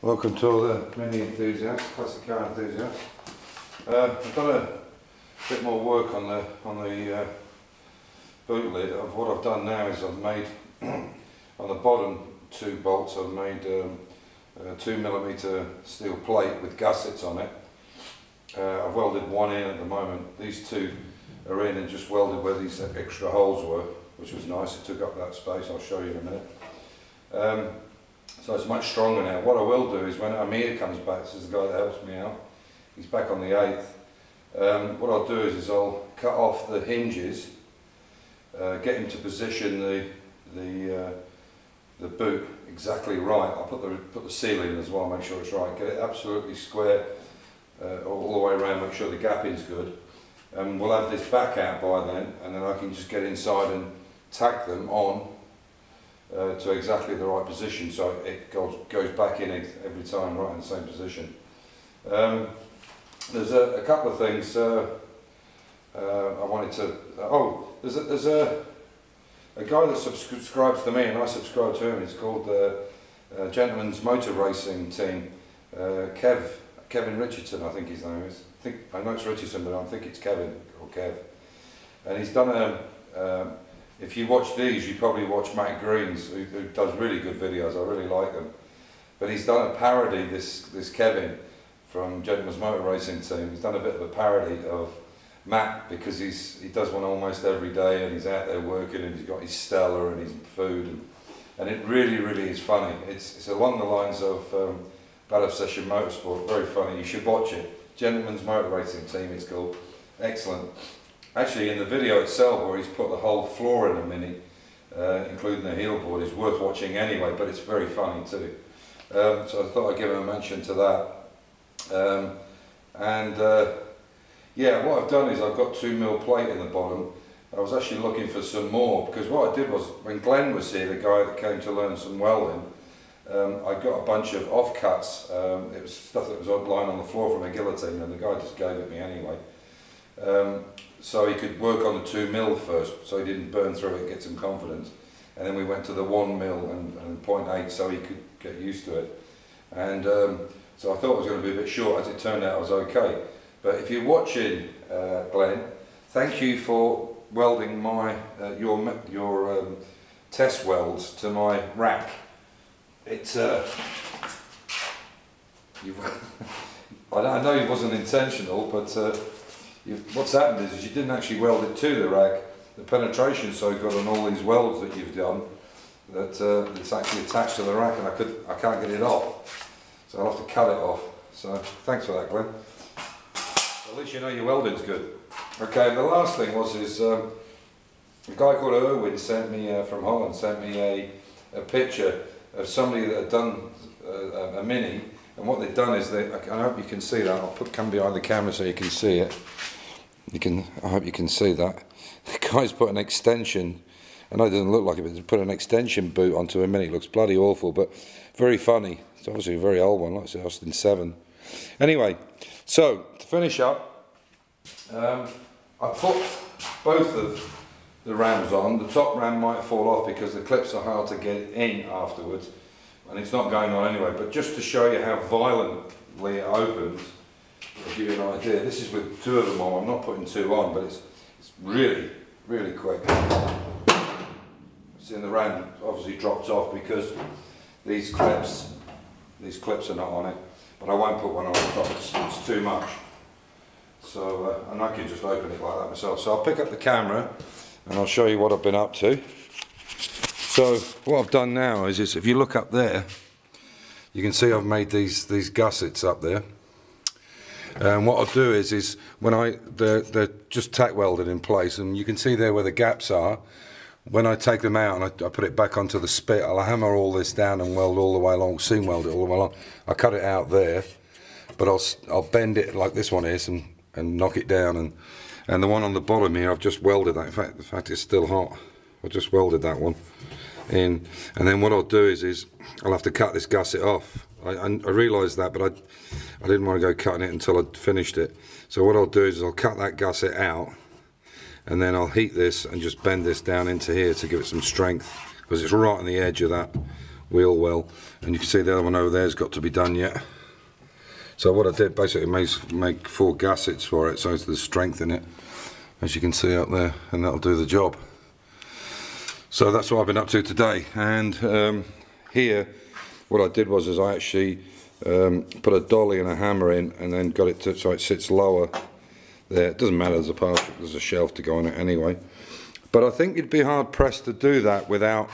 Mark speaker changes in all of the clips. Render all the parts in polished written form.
Speaker 1: Welcome to all the mini enthusiasts, classic car enthusiasts. I've done a bit more work on the boot lid. What I've done now is I've made on the bottom two bolts. I've made a 2mm steel plate with gussets on it. I've welded one in at the moment. These two are in and just welded where these extra holes were, which was nice. It took up that space. I'll show you in a minute. So it's much stronger now. What I will do is when Amir comes back, this is the guy that helps me out, he's back on the 8th, what I'll do is I'll cut off the hinges, get him to position the boot exactly right. I'll put the seal in as well, make sure it's right, get it absolutely square all the way around, make sure the gapping's good. And we'll have this back out by then, and then I can just get inside and tack them on to exactly the right position, so it goes back in every time right in the same position. There's a couple of things I wanted to. There's a guy that subscribes to me and I subscribe to him. It's called Gentleman's Motor Racing Team. Kevin Richardson, I think his name is. I know it's Richardson, but I think it's Kevin or Kev. And he's done if you watch these, you probably watch Matt Green's, who does really good videos. I really like them. But he's done a parody, this Kevin from Gentleman's Motor Racing Team. He's done a bit of a parody of Matt because he does one almost every day, and he's out there working, and he's got his Stella and his food, and it really is funny. It's along the lines of Bad Obsession Motorsport. Very funny. You should watch it. Gentleman's Motor Racing Team, it's called. Excellent. Actually, in the video itself, where he's put the whole floor in a Mini, including the heel board, is worth watching anyway, but it's very funny too. So I thought I'd give him a mention to that. Yeah, what I've done is I've got 2mm plate in the bottom. I was actually looking for some more, because what I did was, when Glenn was here, the guy that came to learn some welding, I got a bunch of offcuts. It was stuff that was lying on the floor from a guillotine, and the guy just gave it me anyway. So he could work on the 2mm first, so he didn't burn through it and get some confidence. And then we went to the 1mm and 0.8, so he could get used to it. And so I thought it was going to be a bit short. As it turned out, I was okay. But if you're watching, Glenn, thank you for welding my your test welds to my rack. It's I know it wasn't intentional, but what's happened is you didn't actually weld it to the rack. The penetration's so good on all these welds that you've done that it's actually attached to the rack, and I can't get it off. So I'll have to cut it off. So thanks for that, Glenn. At least you know your welding's good. Okay, the last thing is a guy called Erwin sent me from Holland sent me a picture of somebody that had done a Mini, and what they've done is I hope you can see that. I'll come behind the camera so you can see it. I hope you can see that. The guy's put an extension. I know it doesn't look like it, but they put an extension boot onto a Mini. It looks bloody awful, but very funny. It's obviously a very old one, like I said, Austin 7. Anyway, so to finish up, I put both of the rams on. The top ram might fall off because the clips are hard to get in afterwards, and it's not going on anyway. But just to show you how violently it opens, to give you an idea, this is with 2 of them on. I'm not putting 2 on, but it's really quick. See, the ram obviously dropped off because these clips are not on it, but I won't put one on the top. It's too much. So and I can just open it like that myself. So I'll pick up the camera and I'll show you what I've been up to. So what I've done now is if you look up there, you can see I've made these gussets up there. And what I'll do is when they're just tack welded in place, and you can see there where the gaps are. When I take them out and I put it back onto the spit, I'll hammer all this down and weld all the way along, seam weld it all the way along. I cut it out there, but I'll bend it like this one is and knock it down, and the one on the bottom here I've just welded that. In fact it's still hot. I just welded that one in, and then what I'll do is I'll have to cut this gusset off. I realised that, but I didn't want to go cutting it until I'd finished it. So what I'll do is I'll cut that gusset out, and then I'll heat this and just bend this down into here to give it some strength, because it's right on the edge of that wheel well, and you can see the other one over there has got to be done yet. So what I did basically make 4 gussets for it, so there's strength in it, as you can see up there, and that'll do the job. So that's what I've been up to today. And here what I did was I actually put a dolly and a hammer in, and then got it so it sits lower there. It doesn't matter, there's a shelf to go on it anyway. But I think you'd be hard pressed to do that without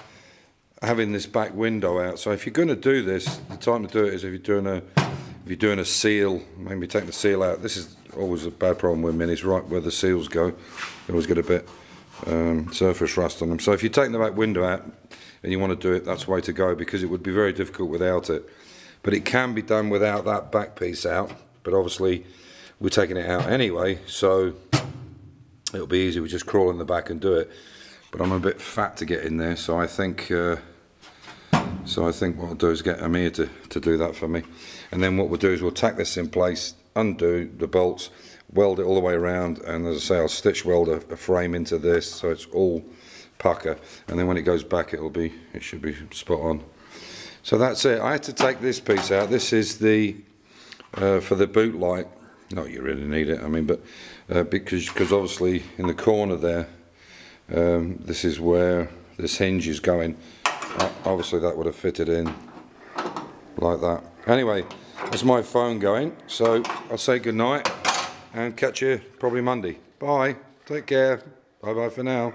Speaker 1: having this back window out. So if you're going to do this, the time to do it is if you're doing a seal, maybe take the seal out. This is always a bad problem with minis, right where the seals go. You always get a bit surface rust on them. So if you take the back window out and you want to do it, that's the way to go, because it would be very difficult without it. But it can be done without that back piece out, but obviously we're taking it out anyway, so it'll be easy. We just crawl in the back and do it. But I'm a bit fat to get in there, so I think what I'll do is get Amir to do that for me. And then what we'll do is we'll tack this in place, undo the bolts, weld it all the way around, and as I say, I'll stitch weld a frame into this so it's all pucker, and then when it goes back it should be spot on. So that's it. I had to take this piece out. This is the for the boot light. Not you really need it, I mean, but because obviously in the corner there, this is where this hinge is going. Obviously that would have fitted in like that. Anyway, that's my phone going, so I'll say good night and catch you probably Monday. Bye, take care, bye bye for now.